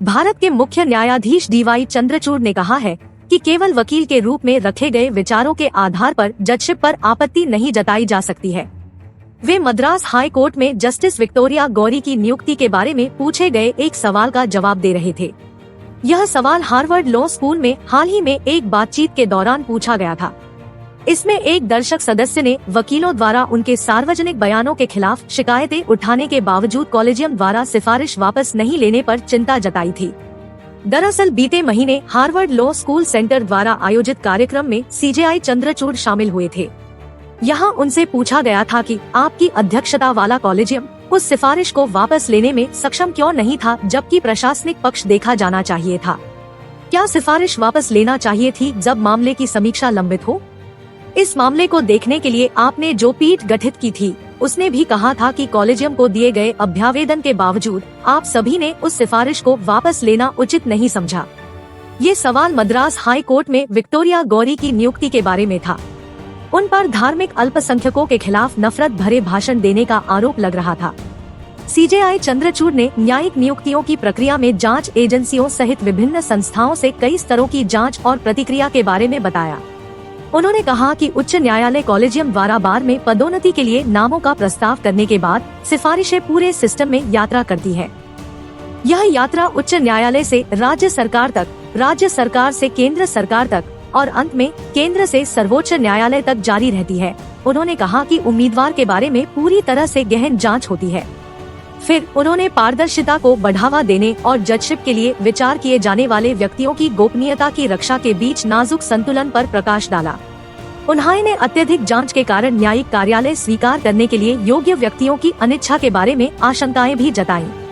भारत के मुख्य न्यायाधीश DY चंद्रचूड़ ने कहा है कि केवल वकील के रूप में रखे गए विचारों के आधार पर जजशिप पर आपत्ति नहीं जताई जा सकती है। वे मद्रास हाई कोर्ट में जस्टिस विक्टोरिया गौरी की नियुक्ति के बारे में पूछे गए एक सवाल का जवाब दे रहे थे। यह सवाल हार्वर्ड लॉ स्कूल में हाल ही में एक बातचीत के दौरान पूछा गया था। इसमें एक दर्शक सदस्य ने वकीलों द्वारा उनके सार्वजनिक बयानों के खिलाफ शिकायतें उठाने के बावजूद कॉलेजियम द्वारा सिफारिश वापस नहीं लेने पर चिंता जताई थी। दरअसल बीते महीने हार्वर्ड लॉ स्कूल सेंटर द्वारा आयोजित कार्यक्रम में CJI चंद्रचूड़ शामिल हुए थे। यहाँ उनसे पूछा गया था कि आपकी अध्यक्षता वाला कॉलेजियम उस सिफारिश को वापस लेने में सक्षम क्यों नहीं था, जबकि प्रशासनिक पक्ष देखा जाना चाहिए था। क्या सिफारिश वापस लेना चाहिए थी जब मामले की समीक्षा लंबित हो? इस मामले को देखने के लिए आपने जो पीठ गठित की थी, उसने भी कहा था कि कॉलेजियम को दिए गए अभ्यावेदन के बावजूद आप सभी ने उस सिफारिश को वापस लेना उचित नहीं समझा। ये सवाल मद्रास हाई कोर्ट में विक्टोरिया गौरी की नियुक्ति के बारे में था। उन पर धार्मिक अल्पसंख्यकों के खिलाफ नफरत भरे भाषण देने का आरोप लग रहा था। CJI चंद्रचूड़ ने न्यायिक नियुक्तियों की प्रक्रिया में जांच एजेंसियों सहित विभिन्न संस्थाओं से कई स्तरों की जांच और प्रतिक्रिया के बारे में बताया। उन्होंने कहा कि उच्च न्यायालय कॉलेजियम द्वारा बार में पदोन्नति के लिए नामों का प्रस्ताव करने के बाद सिफारिशें पूरे सिस्टम में यात्रा करती है। यह यात्रा उच्च न्यायालय से राज्य सरकार तक, राज्य सरकार से केंद्र सरकार तक और अंत में केंद्र से सर्वोच्च न्यायालय तक जारी रहती है। उन्होंने कहा कि उम्मीदवार के बारे में पूरी तरह से गहन जांच होती है। फिर उन्होंने पारदर्शिता को बढ़ावा देने और जजशिप के लिए विचार किए जाने वाले व्यक्तियों की गोपनीयता की रक्षा के बीच नाजुक संतुलन पर प्रकाश डाला। उन्होंने अत्यधिक जांच के कारण न्यायिक कार्यालय स्वीकार करने के लिए योग्य व्यक्तियों की अनिच्छा के बारे में आशंकाएं भी जताईं।